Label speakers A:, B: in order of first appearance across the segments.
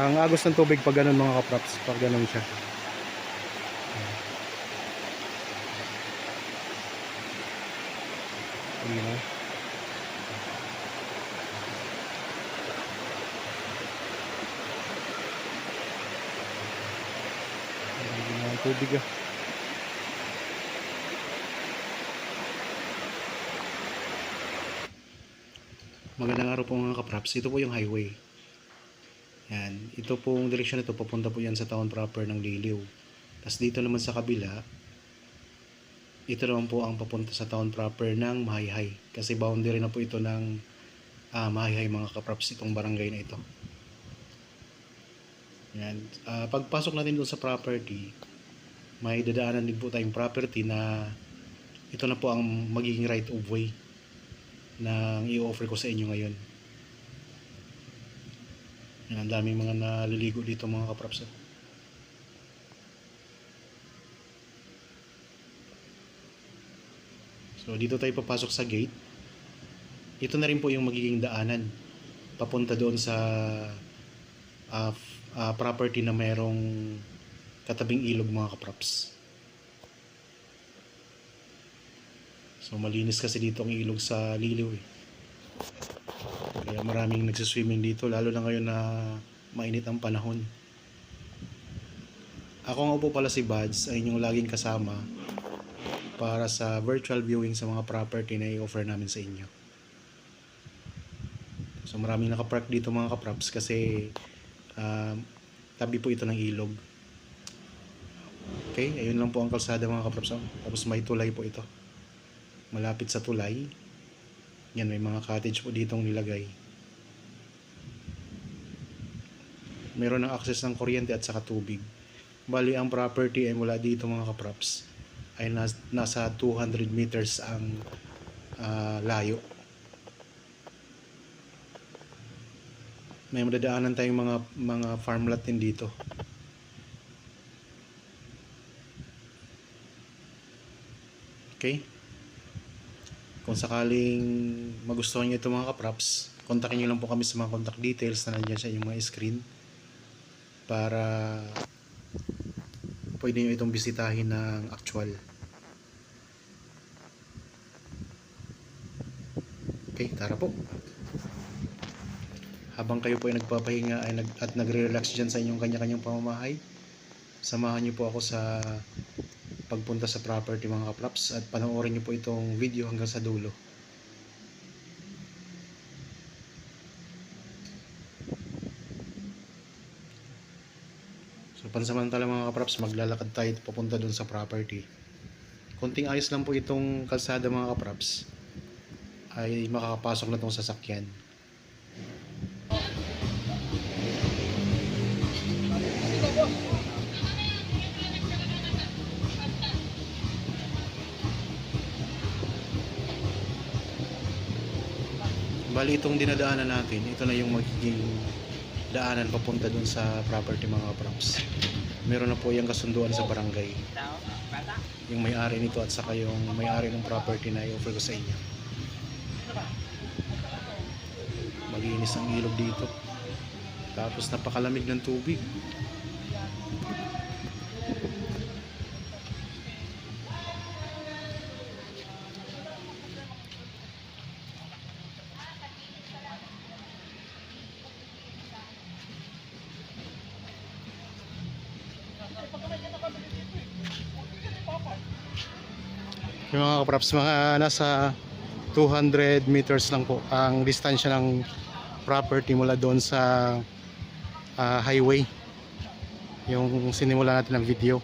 A: Ang agos ng tubig pag ganun mga kaprops, pag ganun siya. Ayan. Ayan ang tubig ah. Magandang araw po mga kaprops. Ito po yung highway. Yan. Ito pong direksyon nito papunta po yan sa town proper ng Liliw. Tapos dito naman sa kabila, ito naman po ang papunta sa town proper ng Mahayhay. Kasi boundary na po ito ng Mahayhay mga kaprops, itong barangay na ito. Yan. Pagpasok natin doon sa property, may dadaanan din po tayong property na ito na po ang magiging right of way na i-offer ko sa inyo ngayon. Yan, ang daming mga naliligo dito mga kaprops. So dito tayo papasok sa gate. Ito na rin po yung magiging daanan papunta doon sa property na mayroong katabing ilog mga kaprops. So malinis kasi dito ang ilog sa Liliw eh. Kaya maraming nagsiswimming dito, lalo na ngayon na mainit ang panahon. Ako nga po pala si Bads, ay inyong laging kasama para sa virtual viewing sa mga property na i-offer namin sa inyo. So maraming nakapark dito mga kaprops kasi tabi po ito ng ilog. Okay, ayun lang po ang kalsada mga kaprops. Tapos may tulay po ito. Malapit sa tulay. Yan, may mga cottage po ditong nilagay. Meron ng access ng kuryente at saka tubig. Bali ang property ay mula dito mga kaprops ay nasa 200 meters ang layo. May madadaanan tayong mga farmland din dito. Okay? Kung sakaling magustuhan nyo ito mga kaprops, kontakin nyo lang po kami sa mga contact details na nandiyan sa inyong mga screen para pwede nyo itong bisitahin ng actual. Okay, tara po. Habang kayo po ay nagpapahinga at nagre-relax dyan sa inyong kanya-kanyang pamamahay, samahan nyo po ako sa pagpunta sa property mga kaprops at panoorin nyo po itong video hanggang sa dulo. So pansamantala mga kaprops, maglalakad tayo papunta dun sa property. Konting ayos lang po itong kalsada mga kaprops ay makakapasok na itong sasakyan. Bali itong dinadaanan natin, ito na yung magiging daanan papunta dun sa property mga kaprops. Meron na po yung kasunduan sa barangay, yung may-ari nito at saka yung may-ari ng property na i-offer ko sa inyo. Malinis ang ilog dito, tapos napakalamig ng tubig. Yung mga kaprops, mga nasa 200 meters lang po ang distansya ng property mula doon sa highway, yung sinimula natin ng video.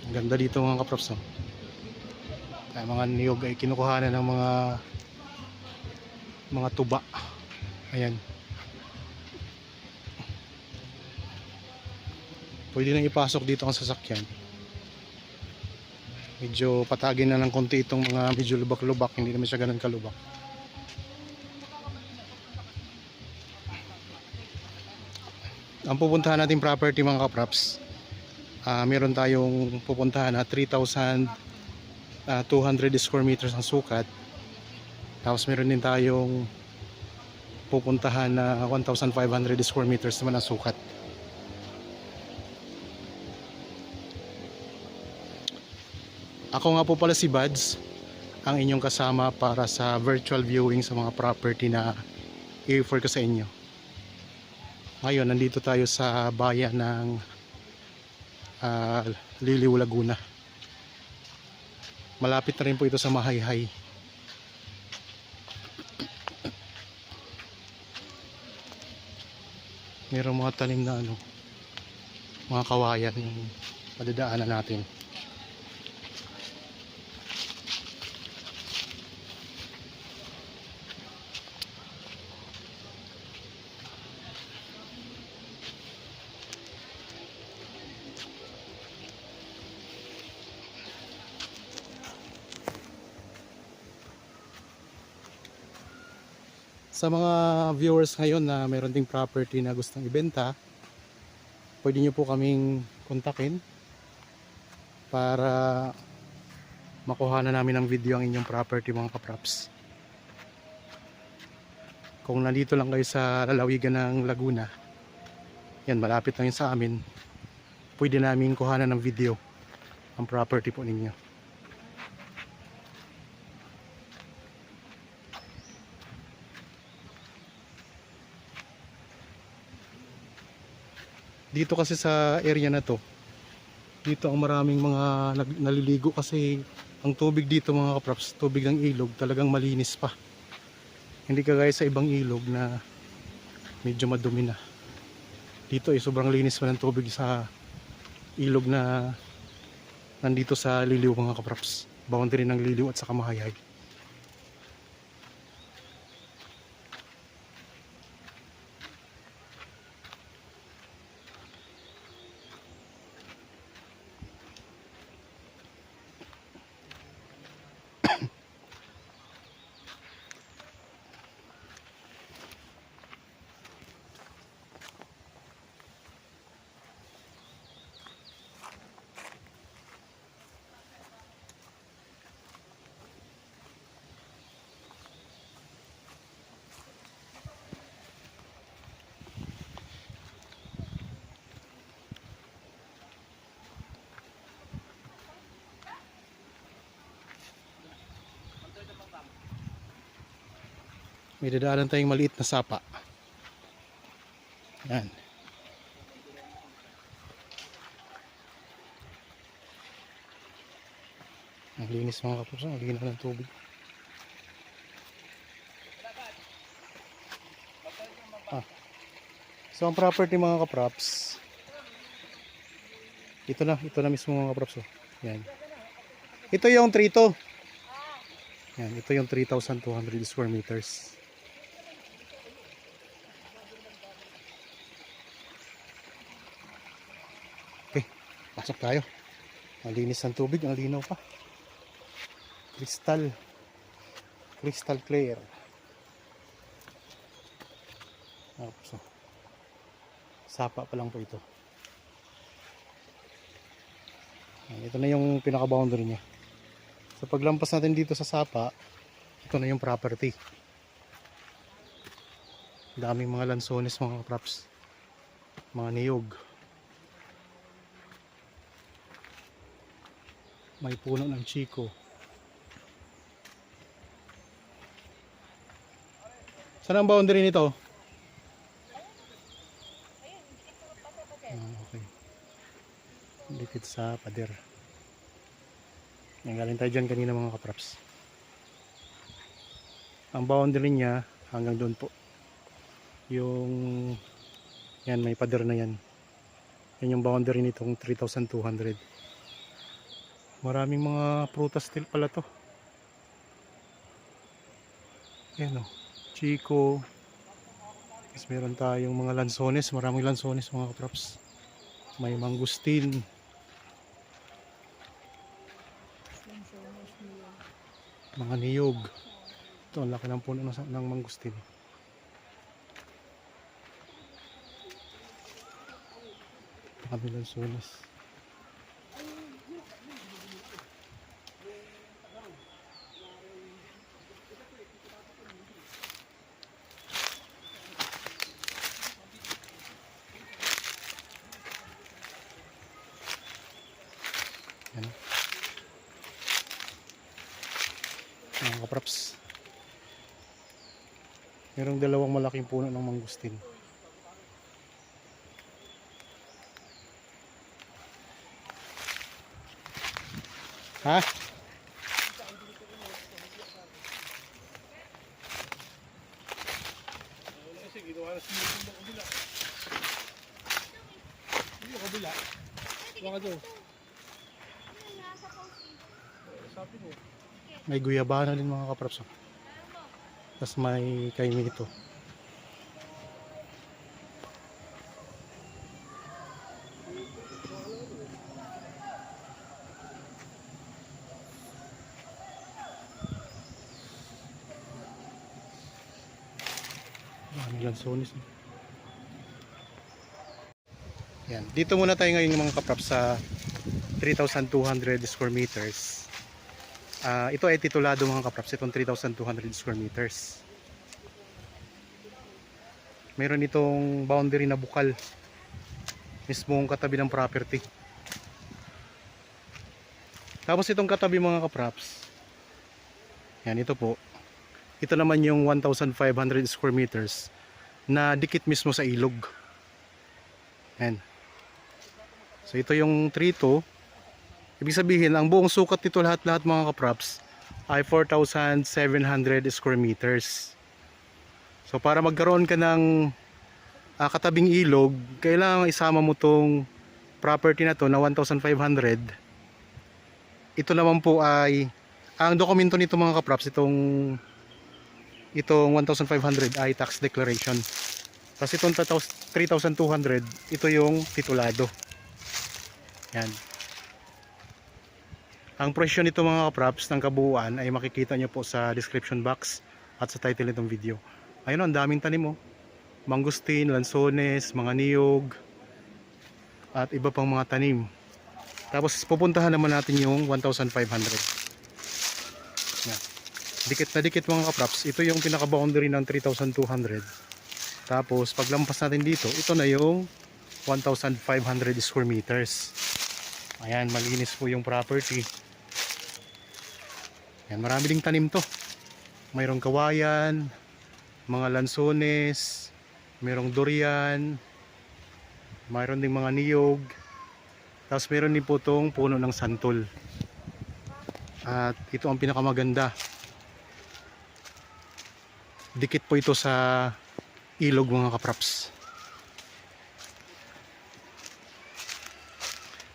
A: Ang ganda dito mga kaprops, no? Ay, mga niyog ay kinukuhanan ng mga tuba. Ayan, pwede na ipasok dito ang sasakyan. Medyo patagin na ng konti itong mga medyo lubak-lubak, hindi naman siya ganun kalubak. Ang pupuntahan natin property mga kaprops, meron tayong pupuntahan na 3,200 square meters ang sukat. Tapos meron din tayong pupuntahan na 1,500 square meters naman ang sukat. Ako nga po pala si Buds, ang inyong kasama para sa virtual viewing sa mga property na i-refer ko sa inyo. Ngayon, nandito tayo sa bayan ng Liliw, Laguna. Malapit na rin po ito sa Mahayhay. Mayroong mga tanim na mga kawayan yung padadaanan natin. Sa mga viewers ngayon na mayroon ding property na gustong ibenta, pwede nyo po kaming kontakin para makuha na namin ng video ang inyong property, mga kapraps. Kung nandito lang kayo sa lalawigan ng Laguna, yan, malapit lang yun sa amin, pwede namin kuhanan ng video ang property po ninyo. Dito kasi sa area na to, dito ang maraming mga naliligo kasi ang tubig dito, mga kapraps, tubig ng ilog, talagang malinis pa. Hindi kagaya sa ibang ilog na medyo madumi na. Dito sobrang linis pa ng tubig sa ilog na nandito sa Liliw, mga kapraps. Boundary ng Liliw at saka Mahayhay. May dadaanan tayong maliit na sapa. Yan. Ang linis, mga kapraps, ang linis ng tubig. So ang property, mga kapraps, ito na mismo, mga kapraps. Yan. Ito yung 3-2. Yan, ito yung 3,200 square meters. Okay, pasok tayo. Ang linis ng tubig, ang linaw pa. Crystal clear. So, sapa pa lang po ito. Ito na yung pinaka boundary niya. So paglampas natin dito sa sapa, ito na yung property. Daming mga lansones, mga props, mga niyog. May puno ng chiko. Saan ang boundary nito? Okay. Dikit sa pader. Yan, galing tayo dyan kanina, mga kapraps. Ang boundary niya hanggang doon po. Yung yan, may pader na yan. Yan yung boundary nitong 3,200. Maraming mga prutas still pala to. Yan o, chiko. Tapos meron tayong mga lansones. Maraming lansones, mga kapraps. May mangustin. Mga niyog. Ito, ang laki ng puno ng mangustin. Mga lansones. mga kapraps. Merong dalawang malaking puno ng mangustin. Ha? May guyabana din mga kapraps. Tapos may kaimito. Lansones. Yan. Dito muna tayo ngayon mga kapraps sa 3,200 square meters. Ito ay titulado mga kapraps, itong 3,200 square meters. Meron itong boundary na bukal mismong katabi ng property. Tapos itong katabi mga kapraps, yan, ito po. Ito naman yung 1,500 square meters na dikit mismo sa ilog. Yan. So ito yung 3-2. Ibig sabihin, ang buong sukat nito lahat-lahat mga kapraps ay 4,700 square meters. So para magkaroon ka ng katabing ilog, kailangan isama mo tong property na to na 1,500. Ito naman po ay, ang dokumento nito mga kapraps, itong 1,500 ay tax declaration. Tapos itong 3,200, ito yung titulado. Yan. Ang presyo nito mga kapraps ng kabuuan ay makikita nyo po sa description box at sa title nitong video. Ayun, ang daming tanim mo. Mangustin, lansones, mga niyog, at iba pang mga tanim. Tapos pupuntahan naman natin yung 1,500. Yan. Dikit na dikit mga kapraps, ito yung pinaka boundary ng 3,200. Tapos paglampas natin dito, ito na yung 1,500 square meters. Ayan, malinis po yung property. Ayan, marami ding tanim to. Mayroong kawayan, mga lansones, mayroong durian, mayroon ding mga niyog. Tapos mayroon din po itong puno ng santol. At ito ang pinakamaganda. Dikit po ito sa ilog mga kapraps.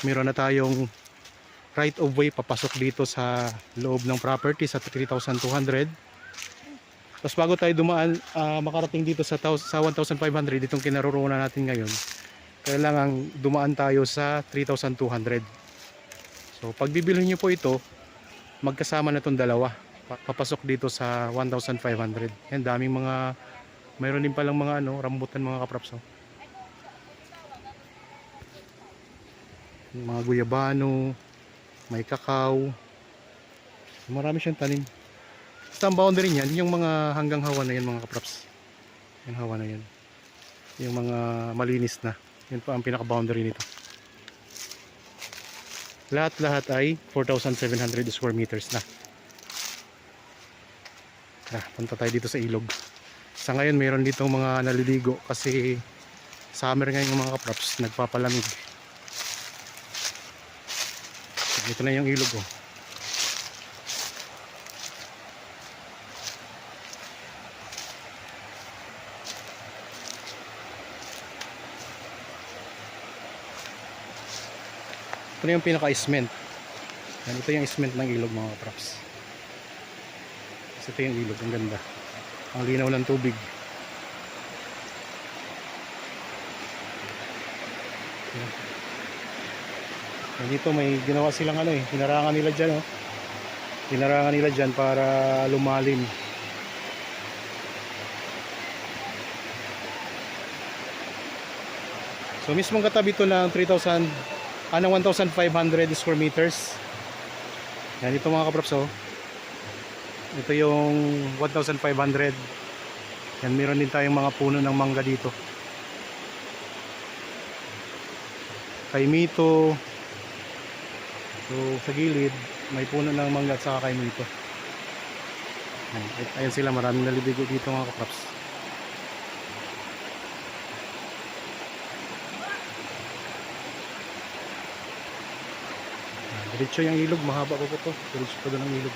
A: Meron na tayong right of way papasok dito sa loob ng property sa 3,200. Tapos bago tayo dumaan, makarating dito sa 1,500, itong kinaroroonan natin ngayon, kailangan dumaan tayo sa 3,200. So pag bibilhin nyo po ito, magkasama na itong dalawa papasok dito sa 1,500. Yan, daming mga, mayroon din palang mga rambutan mga kapraps. Mga guyabano, may kakao, marami siyang tanim. Basta ang boundary niyan, yung mga hanggang hawa na yan mga kapraps. Yung hawa na yan, yung mga malinis na, yan pa ang pinaka boundary nito. Lahat-lahat ay 4,700 square meters na. Punta tayo dito sa ilog. Sa ngayon mayroon dito mga naliligo kasi summer ngayon mga kapraps, nagpapalamig. Ito na yung ilog oh. Ito na yung pinaka-isment. Ito yung isment ng ilog mga kapraps. Ito yung ilog, ang ganda. Ang linaw ng tubig. Dito may ginawa silang hinarangan nila dyan hinarangan nila dyan para lumalim. So mismong katabi ito ng 1,500 square meters. Yan, ito mga kapraps ito yung 1,500. Yan, meron din tayong mga puno ng mangga dito. Kaimito. So sa gilid may puno ng mangga at saka kaimito. Ayan sila, maraming naliligo dito mga kapraps. Diretso yung ilog, mahaba pa po to. Diretso pa doon ang ilog.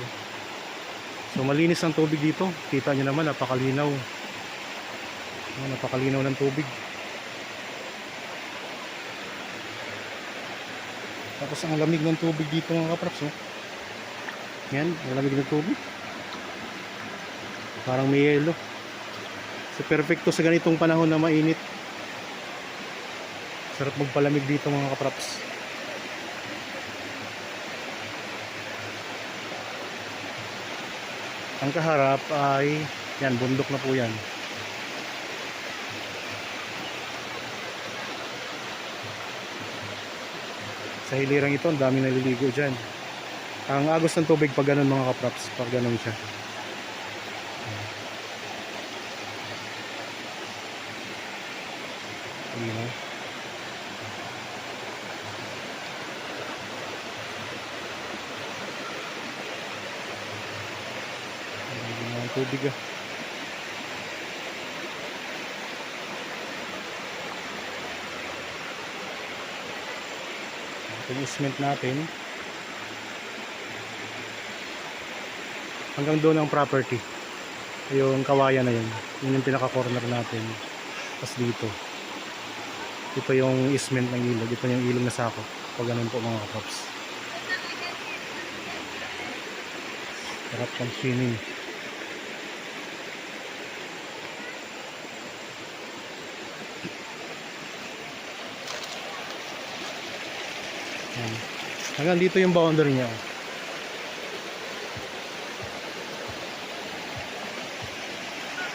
A: So malinis ang tubig dito. Kita nyo naman, napakalinaw. Napakalinaw ng tubig. Tapos ang lamig ng tubig dito mga kapraps. Yan, ang lamig ng tubig. Parang may yelo. So perfecto sa ganitong panahon na mainit. Sarap magpalamig dito mga kapraps. Ang kaharap ay yan, bundok na po yan. Sa hilirang ito, ang dami naliligo dyan. Ang agos ng tubig pag ganun mga kapraps, pag ganun siya. Tubig ito yung cement natin hanggang doon ang property, yung kawayan na yun, yun yung pinaka corner natin. Tapos dito ito yung cement ng ilog, ito yung ilog na sako pag ganun po mga kapops. Sarap pang swimming. Hanggang dito yung boundary niya.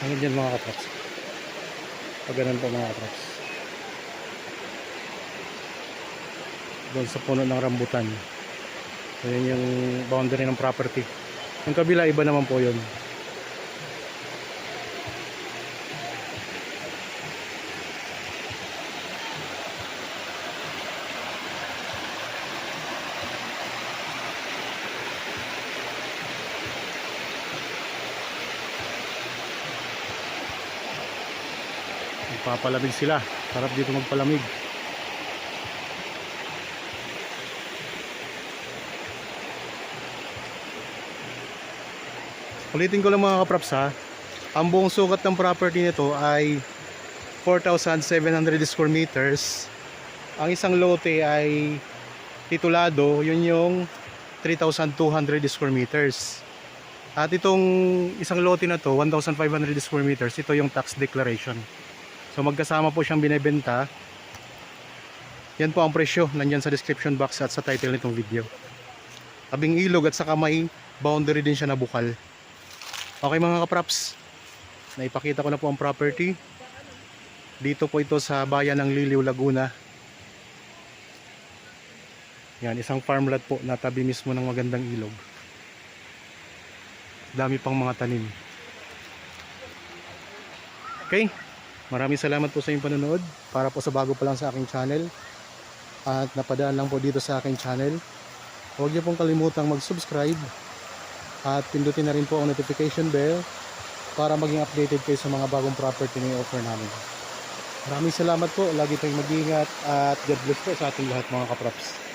A: Hanggang dyan mga katraps. Pag ganun po mga katraps. Doon sa puno ng rambutan. So yun yung boundary ng property. Yung kabila iba naman po yun. Papalamig sila. Sarap dito magpalamig. Ulitin ko lang mga kapraps ha. Ang buong sukat ng property nito ay 4,700 square meters. Ang isang lote ay titulado, yun yung 3,200 square meters. At itong isang lote na to, 1,500 square meters, ito yung tax declaration. So magkasama po siyang binebenta. Yan po ang presyo, nandyan sa description box at sa title nitong video. Tabing ilog at saka may boundary din siya na bukal. Okay mga kapraps, naipakita ko na po ang property. Dito po ito sa bayan ng Liliw, Laguna. Yan, isang farmland po na tabi mismo ng magandang ilog. Dami pang mga tanim. Okay, maraming salamat po sa inyong panonood. Para po sa bago pa lang sa aking channel at napadaan lang po dito sa aking channel, huwag niyo pong kalimutang mag-subscribe at pindutin na rin po ang notification bell para maging updated kayo sa mga bagong property na i-offer namin. Maraming salamat po, lagi tayong mag-iingat at God bless po sa ating lahat mga kapraps.